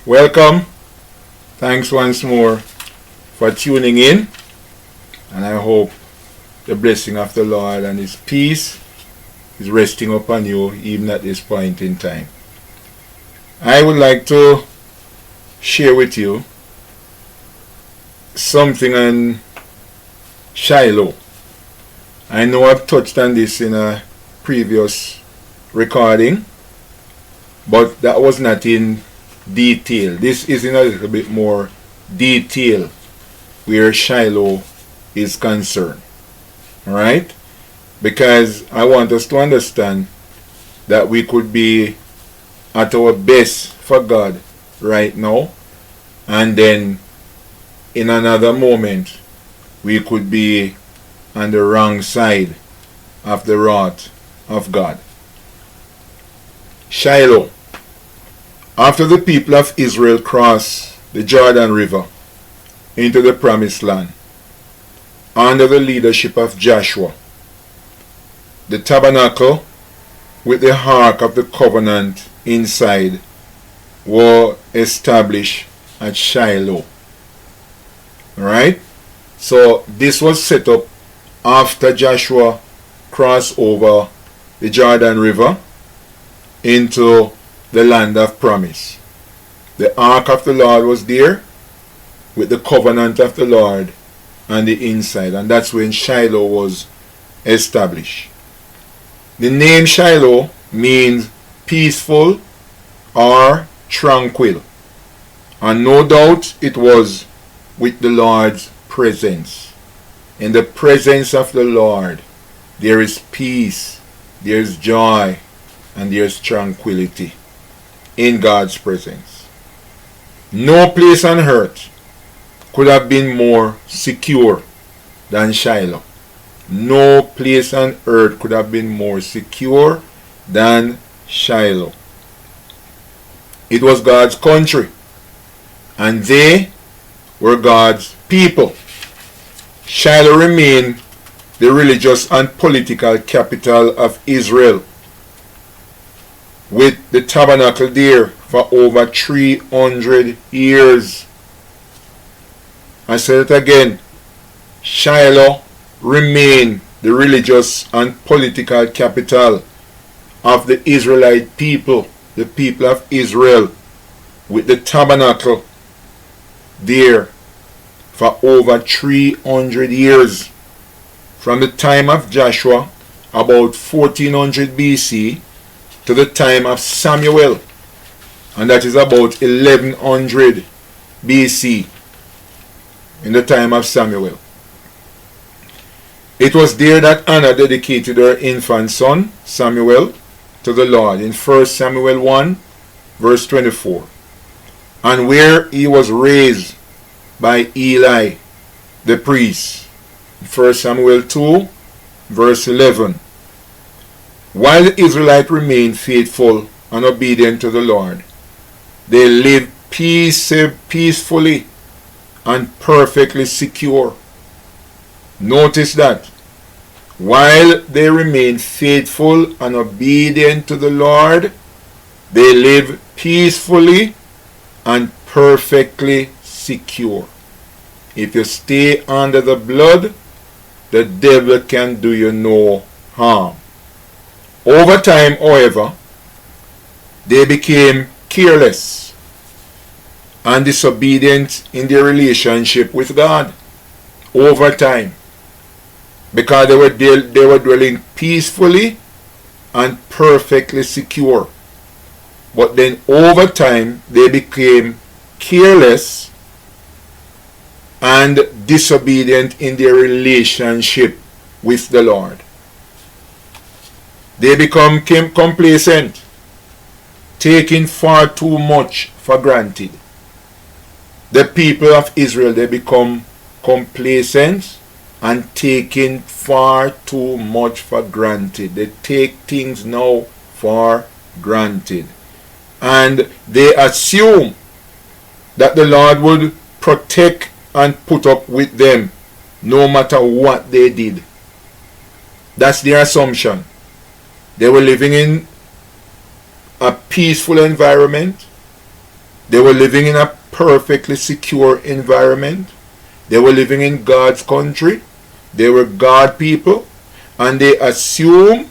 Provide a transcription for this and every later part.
Welcome. Thanks once more for tuning in. And I hope the blessing of the Lord and His peace is resting upon you even at this point in time. I would like to share with you something on Shiloh. I know I've touched on this in a previous recording, but that was not in detail. This is in a little bit more detail where Shiloh is concerned. Alright? Because I want us to understand that we could be at our best for God right now, and then in another moment we could be on the wrong side of the wrath of God. Shiloh. After the people of Israel crossed the Jordan River into the Promised Land under the leadership of Joshua, the tabernacle with the Ark of the Covenant inside were established at Shiloh. Alright? So this was set up after Joshua crossed over the Jordan River into the land of promise. The Ark of the Lord was there with the covenant of the Lord on the inside, and that's when Shiloh was established. The name Shiloh means peaceful or tranquil, and no doubt it was with the Lord's presence. In the presence of the Lord there is peace, there is joy, and there is tranquility. In God's presence, no place on earth could have been more secure than Shiloh. No place on earth could have been more secure than Shiloh. It was God's country, and they were God's people. Shiloh remained the religious and political capital of Israel, with the tabernacle there for over 300 years. I said it again. Shiloh remained the religious and political capital of the Israelite people, the people of Israel, with the tabernacle there for over 300 years. From the time of Joshua, about 1400 BC, to the time of Samuel, and that is about 1100 BC, in the time of Samuel. It was there that Anna dedicated her infant son Samuel to the Lord in 1 Samuel 1 verse 24, and where he was raised by Eli the priest, 1 Samuel 2 verse 11. While the Israelites remained faithful and obedient to the Lord, they lived peacefully and perfectly secure. Notice that. While they remained faithful and obedient to the Lord, they lived peacefully and perfectly secure. If you stay under the blood, the devil can do you no harm. Over time, however, they became careless and disobedient in their relationship with God. Over time, because they were dwelling peacefully and perfectly secure. But then over time, they became careless and disobedient in their relationship with the Lord. They become complacent, taking far too much for granted. The people of Israel, they become complacent and taking far too much for granted. They take things now for granted. And they assume that the Lord would protect and put up with them no matter what they did. That's their assumption. They were living in a peaceful environment. They were living in a perfectly secure environment. They were living in God's country. They were God people. And they assumed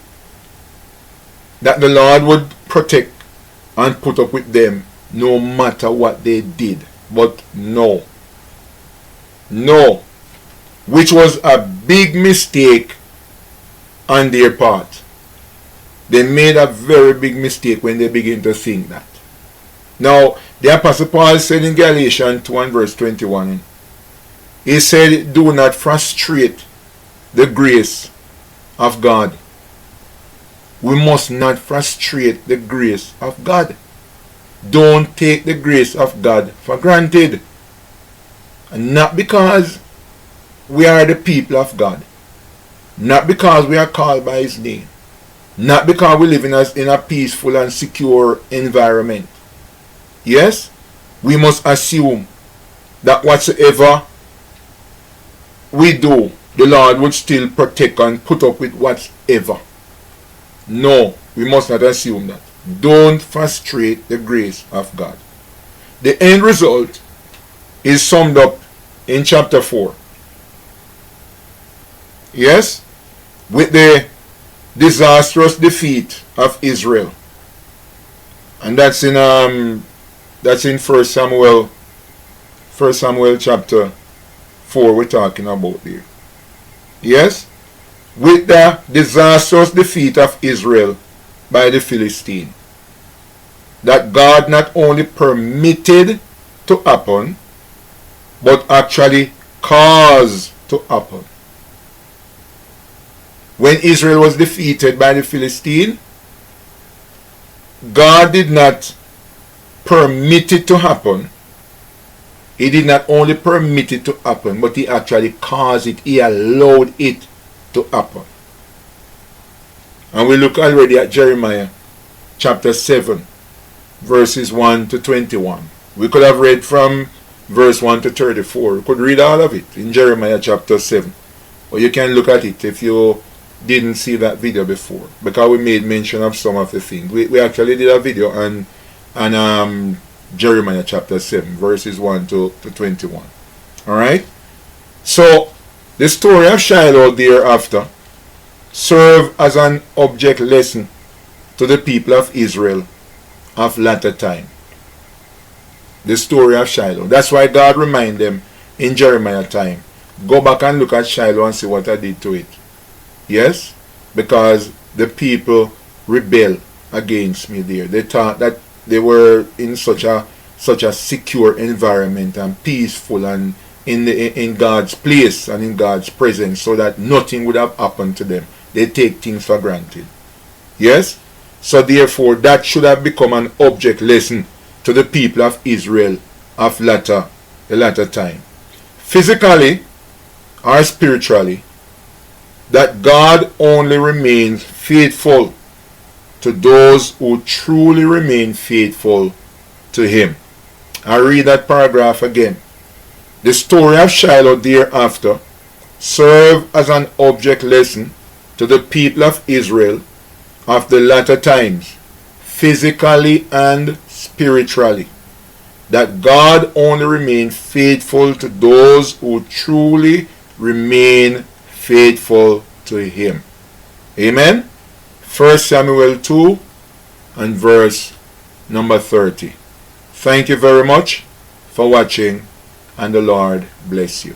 that the Lord would protect and put up with them no matter what they did. But no. No. Which was a big mistake on their part. They made a very big mistake when they begin to think that. Now, the Apostle Paul said in Galatians 2 and verse 21, he said, do not frustrate the grace of God. We must not frustrate the grace of God. Don't take the grace of God for granted. And not because we are the people of God. Not because we are called by His name. Not because we live in a peaceful and secure environment. Yes, we must assume that whatsoever we do, the Lord would still protect and put up with whatever. No, we must not assume that. Don't frustrate the grace of God. The end result is summed up in chapter 4. Yes, with the disastrous defeat of Israel. And that's in 1 Samuel chapter 4 we're talking about there. Yes? With the disastrous defeat of Israel by the Philistine. That God not only permitted to happen, but actually caused to happen. When Israel was defeated by the Philistine, God did not permit it to happen. He did not only permit it to happen, but He actually caused it. He allowed it to happen. And we look already at Jeremiah chapter 7, verses 1 to 21. We could have read from verse 1 to 34. We could read all of it in Jeremiah chapter 7. Or you can look at it if you didn't see that video before, because we made mention of some of the things. We actually did a video on Jeremiah chapter 7, verses 1 to 21. Alright? So, the story of Shiloh thereafter served as an object lesson to the people of Israel of latter time. The story of Shiloh. That's why God reminded them in Jeremiah time, go back and look at Shiloh and see what I did to it. Yes? Because the people rebelled against me there. They thought that they were in such a secure environment and peaceful and in God's place and in God's presence, so that nothing would have happened to them. They take things for granted. Yes? So therefore that should have become an object lesson to the people of Israel of the latter time. Physically or spiritually, that God only remains faithful to those who truly remain faithful to Him. I read that paragraph again. The story of Shiloh thereafter served as an object lesson to the people of Israel of the latter times, physically and spiritually, that God only remains faithful to those who truly remain faithful to Him. Amen. 1 Samuel 2 and verse number 30. Thank you very much for watching, and the Lord bless you.